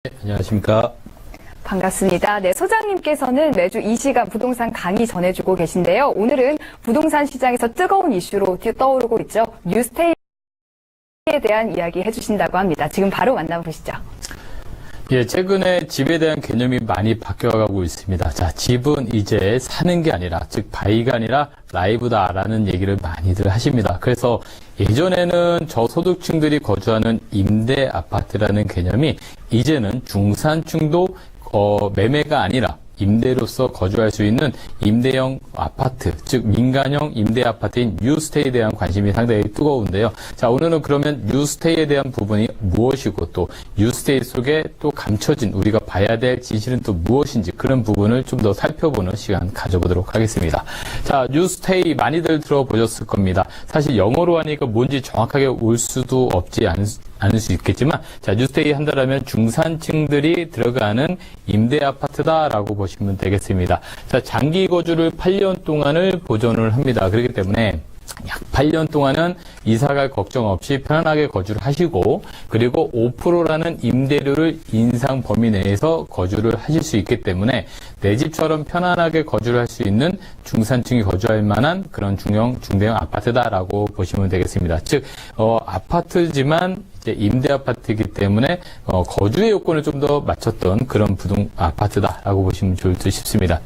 네, 안녕하십니까. 반갑습니다. 네, 소장님께서는 매주 이 시간 부동산 강의 전해주고 계신데요. 오늘은 부동산 시장에서 뜨거운 이슈로 떠오르고 있죠. 뉴스테이에 대한 이야기 해주신다고 합니다. 지금 바로 만나보시죠. 예, 최근에 집에 대한 개념이 많이 바뀌어가고 있습니다. 자, 집은 이제 사는 게 아니라, 즉, 바이가 아니라 라이브다라는 얘기를 많이들 하십니다. 그래서 예전에는 저소득층들이 거주하는 임대 아파트라는 개념이 이제는 중산층도 매매가 아니라 임대로서 거주할 수 있는 임대형 아파트, 즉 민간형 임대 아파트인 뉴스테이에 대한 관심이 상당히 뜨거운데요. 자, 오늘은 그러면 뉴스테이에 대한 부분이 무엇이고 또 뉴스테이 속에 또 감춰진 우리가 봐야 될 진실은 또 무엇인지 그런 부분을 좀 더 살펴보는 시간 가져보도록 하겠습니다. 자, 뉴스테이 많이들 들어보셨을 겁니다. 사실 영어로 하니까 뭔지 정확하게 올 수도 없지 않을 수 있겠지만, 자, 뉴스테이 한다라면 중산층들이 들어가는 임대 아파트다라고 보시면 되겠습니다. 자, 장기 거주를 8년 동안을 보존을 합니다. 그렇기 때문에 약 8년 동안은 이사갈 걱정 없이 편안하게 거주를 하시고, 그리고 5%라는 임대료를 인상 범위 내에서 거주를 하실 수 있기 때문에 내 집처럼 편안하게 거주를 할 수 있는 중산층이 거주할 만한 그런 중대형 아파트다라고 보시면 되겠습니다. 즉, 아파트지만 이제 임대 아파트이기 때문에 거주의 요건을 좀 더 맞췄던 그런 아파트다라고 보시면 좋을 듯 싶습니다.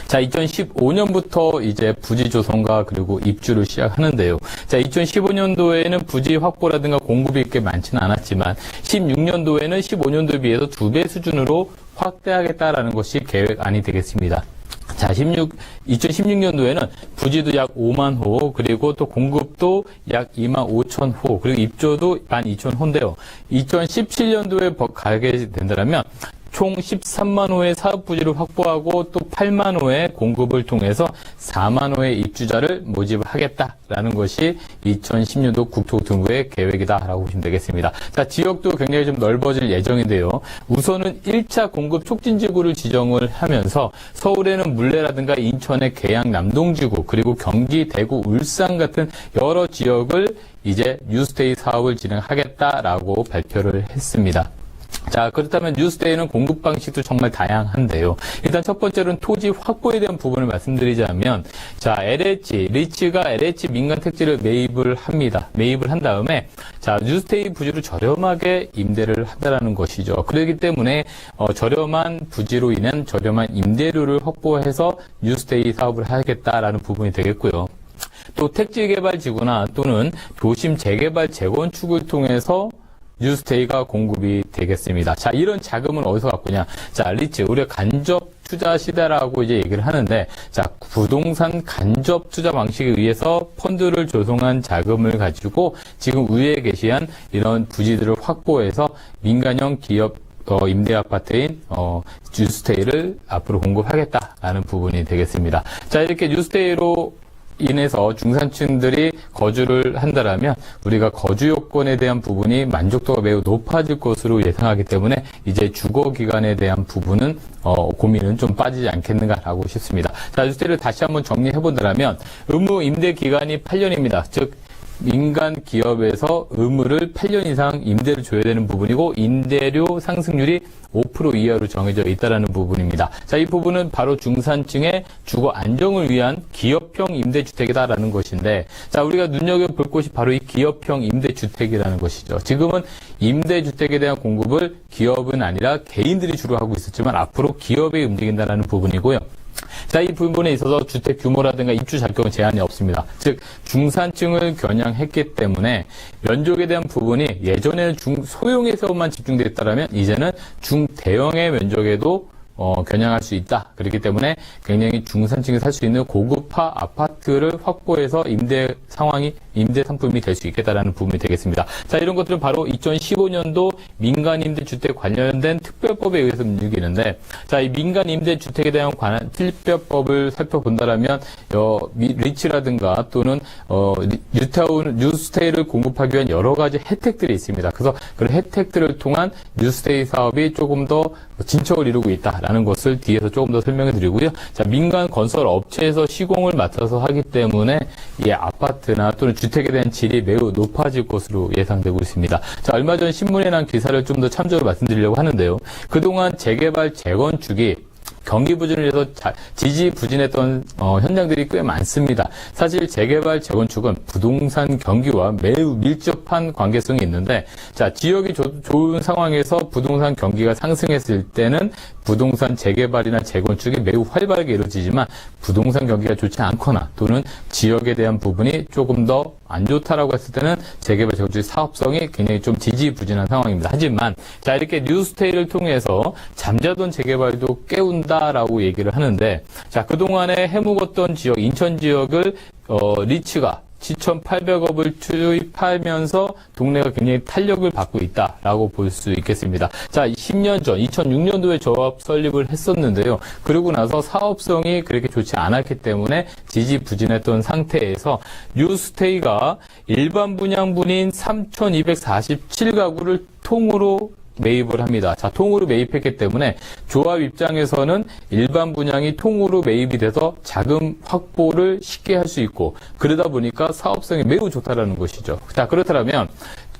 자, 2015년부터 이제 부지 조성과 그리고 입주를 시작하는데요. 자, 2015년도에는 부지 확보라든가 공급이 그렇게 많지는 않았지만 16년도에는 15년도에 비해서 2배 수준으로 확대하겠다라는 것이 계획안이 되겠습니다. 자, 2016년도에는 부지도 약 5만 호, 그리고 또 공급도 약 2만 5천 호, 그리고 입주도 12,000호인데요. 2017년도에 가게 된다면 총 13만 호의 사업 부지를 확보하고 또 8만 호의 공급을 통해서 4만 호의 입주자를 모집하겠다라는 것이 2010년도 국토교통부의 계획이다라고 보시면 되겠습니다. 자, 지역도 굉장히 좀 넓어질 예정인데요. 우선은 1차 공급 촉진지구를 지정을 하면서 서울에는 물레라든가 인천의 계양 남동지구, 그리고 경기, 대구, 울산 같은 여러 지역을 이제 뉴스테이 사업을 진행하겠다라고 발표를 했습니다. 자, 그렇다면 뉴스테이는 공급 방식도 정말 다양한데요. 일단 첫 번째로는 토지 확보에 대한 부분을 말씀드리자면, 자, 리츠가 LH 민간 택지를 매입을 합니다. 매입을 한 다음에, 자, 뉴스테이 부지를 저렴하게 임대를 한다라는 것이죠. 그렇기 때문에 저렴한 부지로 인한 저렴한 임대료를 확보해서 뉴스테이 사업을 하겠다라는 부분이 되겠고요. 또 택지개발지구나 또는 도심 재개발 재건축을 통해서 뉴스테이가 공급이 되겠습니다. 자, 이런 자금은 어디서 갖고냐? 자, 리츠, 우리가 간접 투자 시대라고 이제 얘기를 하는데, 자, 부동산 간접 투자 방식에 의해서 펀드를 조성한 자금을 가지고 지금 위에 게시한 이런 부지들을 확보해서 민간형 기업 임대 아파트인 뉴스테이를 앞으로 공급하겠다라는 부분이 되겠습니다. 자, 이렇게 뉴스테이로 인해서 중산층들이 거주를 한다라면 우리가 거주 요건에 대한 부분이 만족도가 매우 높아질 것으로 예상하기 때문에 이제 주거 기간에 대한 부분은 고민은 좀 빠지지 않겠는가라고 싶습니다. 자, 뉴스테이를 다시 한번 정리해 본다면 의무 임대 기간이 8년입니다. 즉 민간 기업에서 의무를 8년 이상 임대를 줘야 되는 부분이고 임대료 상승률이 5% 이하로 정해져 있다는 부분입니다. 자, 이 부분은 바로 중산층의 주거 안정을 위한 기업형 임대주택이다라는 것인데, 자, 우리가 눈여겨볼 곳이 바로 이 기업형 임대주택이라는 것이죠. 지금은 임대주택에 대한 공급을 기업은 아니라 개인들이 주로 하고 있었지만 앞으로 기업이 움직인다는 부분이고요. 자, 이 부분에 있어서 주택 규모라든가 입주 자격은 제한이 없습니다. 즉, 중산층을 겨냥했기 때문에 면적에 대한 부분이 예전에는 소형에서만 집중되어 있다면 이제는 중대형의 면적에도 겨냥할 수 있다. 그렇기 때문에 굉장히 중산층이 살 수 있는 고급화 아파트를 확보해서 임대 상품이 될 수 있겠다라는 부분이 되겠습니다. 자, 이런 것들은 바로 2015년도 민간임대주택 관련된 특별법에 의해서 움직이는데, 자, 이 민간임대주택에 대한 관한 특별법을 살펴본다라면, 리츠라든가 또는, 뉴스테이를 공급하기 위한 여러 가지 혜택들이 있습니다. 그래서 그런 혜택들을 통한 뉴스테이 사업이 조금 더 진척을 이루고 있다. 라는 것을 뒤에서 조금 더 설명해 드리고요. 자, 민간 건설 업체에서 시공을 맡아서 하기 때문에 이 아파트나 또는 주택에 대한 질이 매우 높아질 것으로 예상되고 있습니다. 자, 얼마 전 신문에 난 기사를 좀 더 참조로 말씀드리려고 하는데요. 그동안 재개발, 재건축이 경기 부진을 해서 지지부진했던 현장들이 꽤 많습니다. 사실 재개발, 재건축은 부동산 경기와 매우 밀접한 관계성이 있는데, 자, 지역이 좋은 상황에서 부동산 경기가 상승했을 때는 부동산 재개발이나 재건축이 매우 활발하게 이루어지지만 부동산 경기가 좋지 않거나 또는 지역에 대한 부분이 조금 더 안 좋다라고 했을 때는 재개발, 재건축 사업성이 굉장히 좀 지지부진한 상황입니다. 하지만 자, 이렇게 뉴스테이를 통해서 잠자던 재개발도 깨운다라고 얘기를 하는데, 자, 그동안에 해묵었던 지역, 인천 지역을 리츠가 7,800억을 투입하면서 동네가 굉장히 탄력을 받고 있다라고 볼 수 있겠습니다. 자, 10년 전 2006년도에 조합 설립을 했었는데요. 그러고 나서 사업성이 그렇게 좋지 않았기 때문에 지지부진했던 상태에서 뉴스테이가 일반 분양분인 3,247가구를 통으로 매입을 합니다. 자, 통으로 매입했기 때문에 조합 입장에서는 일반 분양이 통으로 매입이 돼서 자금 확보를 쉽게 할 수 있고, 그러다 보니까 사업성이 매우 좋다라는 것이죠. 자, 그렇다면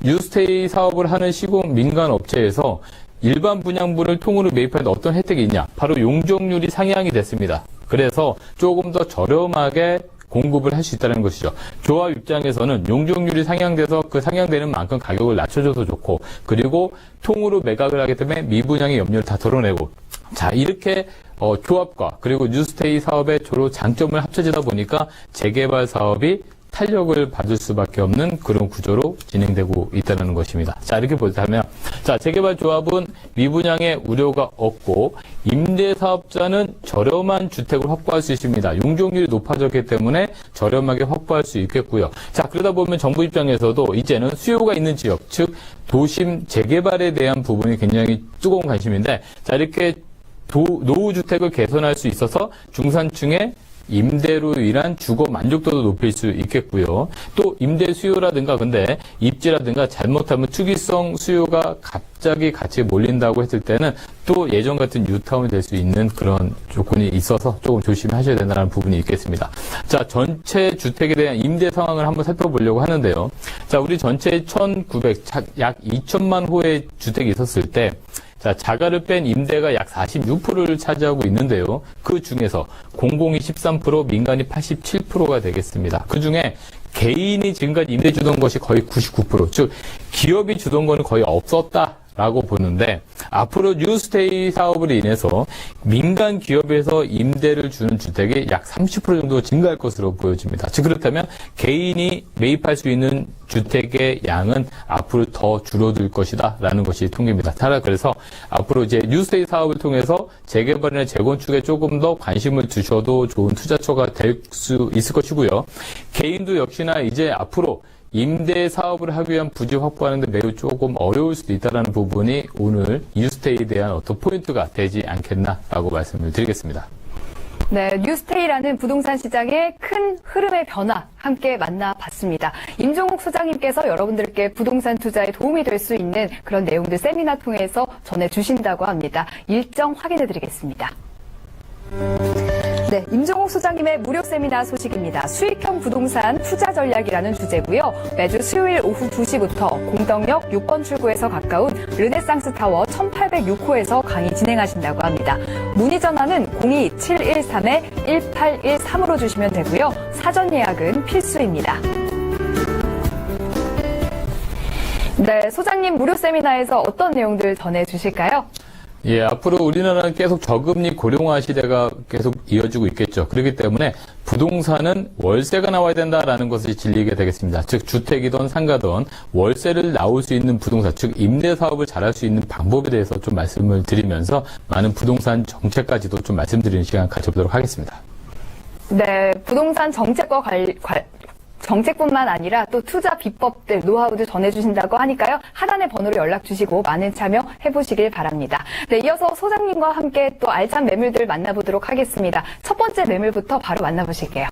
뉴스테이 사업을 하는 시공 민간 업체에서 일반 분양분을 통으로 매입하는데 어떤 혜택이 있냐? 바로 용적률이 상향이 됐습니다. 그래서 조금 더 저렴하게 공급을 할 수 있다는 것이죠. 조합 입장에서는 용적률이 상향돼서 그 상향되는 만큼 가격을 낮춰줘서 좋고, 그리고 통으로 매각을 하기 때문에 미분양의 염려를 다 덜어내고, 자, 이렇게 조합과 그리고 뉴스테이 사업의 주로 장점을 합쳐지다 보니까 재개발 사업이 탄력을 받을 수밖에 없는 그런 구조로 진행되고 있다는 것입니다. 자, 이렇게 보자면, 자, 재개발 조합은 미분양의 우려가 없고, 임대사업자는 저렴한 주택을 확보할 수 있습니다. 용적률이 높아졌기 때문에 저렴하게 확보할 수 있겠고요. 자, 그러다 보면 정부 입장에서도 이제는 수요가 있는 지역, 즉 도심 재개발에 대한 부분이 굉장히 뜨거운 관심인데, 자, 이렇게 노후주택을 개선할 수 있어서 중산층의 임대로 인한 주거 만족도도 높일 수 있겠고요. 또 임대 수요라든가 근데 입지라든가 잘못하면 투기성 수요가 갑자기 같이 몰린다고 했을 때는 또 예전 같은 뉴타운이 될 수 있는 그런 조건이 있어서 조금 조심하셔야 된다는 부분이 있겠습니다. 자, 전체 주택에 대한 임대 상황을 한번 살펴보려고 하는데요. 자, 우리 전체 1,900, 약 2천만 호의 주택이 있었을 때, 자, 자가를 뺀 임대가 약 46%를 차지하고 있는데요. 그 중에서 공공이 13%, 민간이 87%가 되겠습니다. 그 중에 개인이 지금까지 임대 주던 것이 거의 99%, 즉 기업이 주던 거는 거의 없었다라고 보는데, 앞으로 뉴스테이 사업으로 인해서 민간 기업에서 임대를 주는 주택이 약 30% 정도 증가할 것으로 보여집니다. 즉 그렇다면 개인이 매입할 수 있는 주택의 양은 앞으로 더 줄어들 것이다 라는 것이 통계입니다. 따라 그래서 앞으로 이제 뉴스테이 사업을 통해서 재개발이나 재건축에 조금 더 관심을 두셔도 좋은 투자처가 될 수 있을 것이고요. 개인도 역시나 이제 앞으로 임대 사업을 하기 위한 부지 확보하는데 매우 조금 어려울 수도 있다는 부분이 오늘 뉴스테이에 대한 어떤 포인트가 되지 않겠나라고 말씀을 드리겠습니다. 네, 뉴스테이라는 부동산 시장의 큰 흐름의 변화 함께 만나봤습니다. 임종욱 소장님께서 여러분들께 부동산 투자에 도움이 될 수 있는 그런 내용들 세미나 통해서 전해주신다고 합니다. 일정 확인해드리겠습니다. 네, 임종욱 소장님의 무료 세미나 소식입니다. 수익형 부동산 투자 전략이라는 주제고요. 매주 수요일 오후 2시부터 공덕역 6번 출구에서 가까운 르네상스 타워 1806호에서 강의 진행하신다고 합니다. 문의 전화는 02713-1813으로 주시면 되고요. 사전 예약은 필수입니다. 네, 소장님 무료 세미나에서 어떤 내용들 전해주실까요? 예, 앞으로 우리나라는 계속 저금리 고령화 시대가 계속 이어지고 있겠죠. 그렇기 때문에 부동산은 월세가 나와야 된다라는 것이 진리게 되겠습니다. 즉 주택이든 상가든 월세를 나올 수 있는 부동산, 즉 임대 사업을 잘할 수 있는 방법에 대해서 좀 말씀을 드리면서 많은 부동산 정책까지도 좀 말씀드리는 시간 가져보도록 하겠습니다. 네, 부동산 정책과 정책뿐만 아니라 또 투자 비법들, 노하우도 전해주신다고 하니까요. 하단의 번호로 연락 주시고 많은 참여 해보시길 바랍니다. 네, 이어서 소장님과 함께 또 알찬 매물들 만나보도록 하겠습니다. 첫 번째 매물부터 바로 만나보실게요.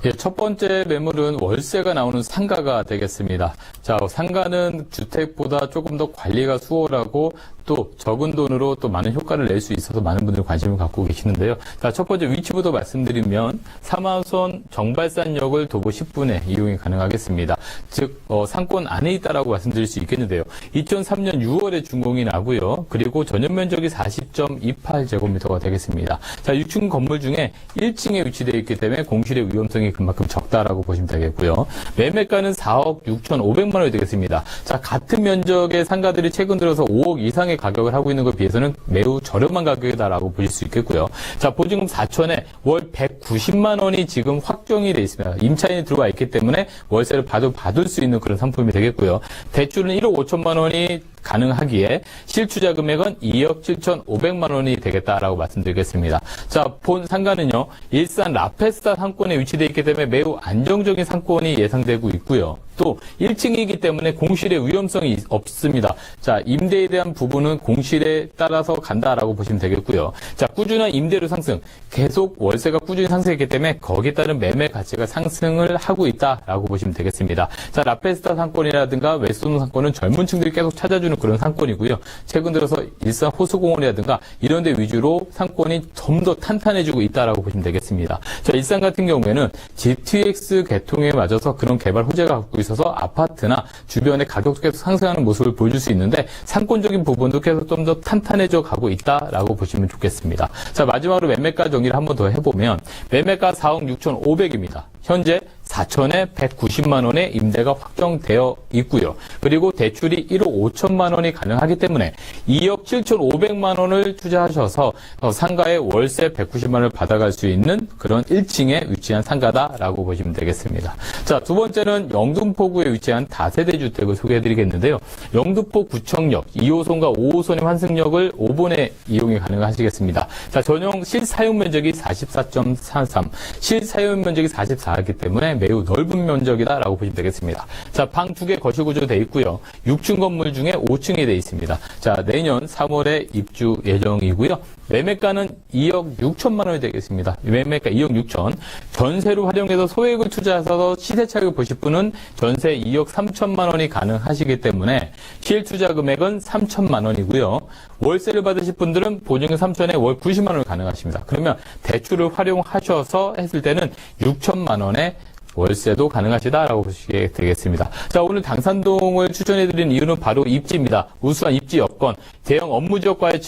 예, 첫 번째 매물은 월세가 나오는 상가가 되겠습니다. 자, 상가는 주택보다 조금 더 관리가 수월하고 또 적은 돈으로 또 많은 효과를 낼 수 있어서 많은 분들이 관심을 갖고 계시는데요. 자, 첫 번째 위치부터 말씀드리면 3호선 정발산역을 도보 10분에 이용이 가능하겠습니다. 즉 상권 안에 있다라고 말씀드릴 수 있겠는데요. 2003년 6월에 준공이 나고요. 그리고 전용 면적이 40.28제곱미터가 되겠습니다. 자, 6층 건물 중에 1층에 위치되어 있기 때문에 공실의 위험성이 그만큼 적다라고 보시면 되겠고요. 매매가는 4억 6,500만 원이 되겠습니다. 자, 같은 면적의 상가들이 최근 들어서 5억 이상의 가격을 하고 있는 것에 비해서는 매우 저렴한 가격이다라고 보실 수 있겠고요. 자, 보증금 4천에 월 190만 원이 지금 확정이 되어 있습니다. 임차인이 들어와 있기 때문에 월세를 받을 수 있는 그런 상품이 되겠고요. 대출은 1억 5천만 원이 가능하기에 실투자 금액은 2억 7,500만 원이 되겠다라고 말씀드리겠습니다. 자, 본 상가는요, 일산 라페스타 상권에 위치되어 있기 때문에 매우 안정적인 상권이 예상되고 있고요. 또 1층이기 때문에 공실의 위험성이 없습니다. 자, 임대에 대한 부분은 공실에 따라서 간다라고 보시면 되겠고요. 자, 꾸준한 임대료 상승, 계속 월세가 꾸준히 상승했기 때문에 거기에 따른 매매 가치가 상승을 하고 있다라고 보시면 되겠습니다. 자, 라페스타 상권이라든가 웨스톤 상권은 젊은 층들이 계속 찾아주는 그런 상권이고요. 최근 들어서 일산 호수공원이라든가 이런 데 위주로 상권이 좀 더 탄탄해지고 있다라고 보시면 되겠습니다. 자, 일산 같은 경우에는 GTX 개통에 맞아서 그런 개발 호재가 갖고 있어서 아파트나 주변의 가격도 계속 상승하는 모습을 보여줄 수 있는데 상권적인 부분도 계속 좀 더 탄탄해져 가고 있다라고 보시면 좋겠습니다. 자, 마지막으로 매매가 정리를 한번 더 해보면 매매가 4억 6,500입니다. 현재 4천에 190만 원의 임대가 확정되어 있고요. 그리고 대출이 1억 5천만 원이 가능하기 때문에 2억 7,500만 원을 투자하셔서 상가의 월세 190만 원을 받아갈 수 있는 그런 1층에 위치한 상가다라고 보시면 되겠습니다. 자, 두 번째는 영등포구에 위치한 다세대 주택을 소개해드리겠는데요. 영등포 구청역 2호선과 5호선의 환승역을 5번에 이용이 가능하시겠습니다. 자, 전용 실사용 면적이 44.43, 실사용 면적이 44이기 때문에 매우 넓은 면적이다라고 보시면 되겠습니다. 자, 방 2개 거실 구조로 되어 있고요. 6층 건물 중에 5층이 되어 있습니다. 자, 내년 3월에 입주 예정이고요. 매매가는 2억 6천만 원이 되겠습니다. 매매가 2억 6천. 전세로 활용해서 소액을 투자해서 시세 차익을 보실 분은 전세 2억 3천만 원이 가능하시기 때문에 실투자 금액은 3천만 원이고요. 월세를 받으실 분들은 보증금 3천에 월 90만 원을 가능하십니다. 그러면 대출을 활용하셔서 했을 때는 6천만 원에 월세도 가능하시다라고 보시게 되겠습니다. 자, 오늘 당산동을 추천해드린 이유는 바로 입지입니다. 우수한 입지 여건, 대형 업무 지역과의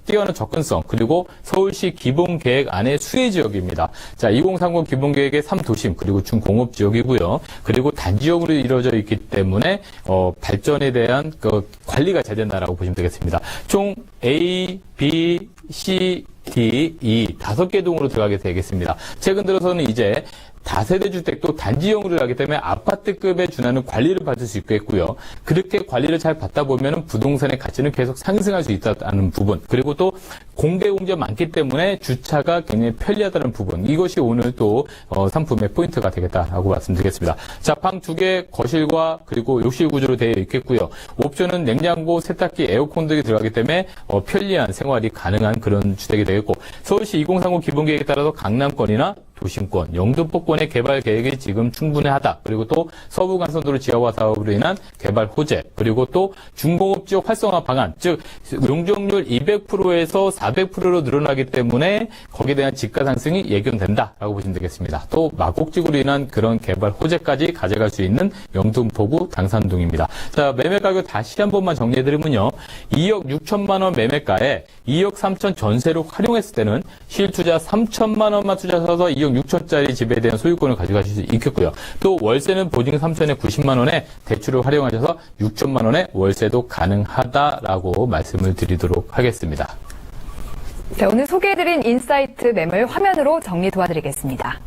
뛰어난 접근성, 그리고 서울시 기본계획 안의 수혜 지역입니다. 자, 2030 기본계획의 3도심, 그리고 중공업 지역이고요. 그리고 단지역으로 이루어져 있기 때문에 발전에 대한 관리가 잘 된다라고 보시면 되겠습니다. 총 A, B, C, D, E 5개 동으로 들어가게 되겠습니다. 최근 들어서는 이제 다세대 주택도 단지형으로 하기 때문에 아파트급에 준하는 관리를 받을 수 있겠고요. 그렇게 관리를 잘 받다 보면 부동산의 가치는 계속 상승할 수 있다는 부분, 그리고 또 공개 공지가 많기 때문에 주차가 굉장히 편리하다는 부분, 이것이 오늘 또 상품의 포인트가 되겠다라고 말씀드리겠습니다. 자, 방 2개 거실과 그리고 욕실 구조로 되어 있겠고요. 옵션은 냉장고, 세탁기, 에어컨 등이 들어가기 때문에 편리한 생활이 가능한 그런 주택이 되겠고, 서울시 2030 기본계획에 따라서 강남권이나 도심권, 영등포권의 개발 계획이 지금 충분하다. 그리고 또 서부간선도로 지하화 사업으로 인한 개발 호재, 그리고 또 중공업 지역 활성화 방안, 즉 용적률 200%에서 400%로 늘어나기 때문에 거기에 대한 집가 상승이 예견된다라고 보시면 되겠습니다. 또 마곡지구로 인한 그런 개발 호재까지 가져갈 수 있는 영등포구 당산동입니다. 자, 매매 가격 다시 한 번만 정리해드리면요. 2억 6천만 원 매매가에 2억 3천 전세로 활용했을 때는 실투자 3천만 원만 투자하셔서 2억 6천짜리 집에 대한 소유권을 가져가실 수 있겠고요. 또 월세는 보증금 3천에 90만 원에 대출을 활용하셔서 6천만 원의 월세도 가능하다라고 말씀을 드리도록 하겠습니다. 네, 오늘 소개해드린 인사이트 매물 화면으로 정리 도와드리겠습니다.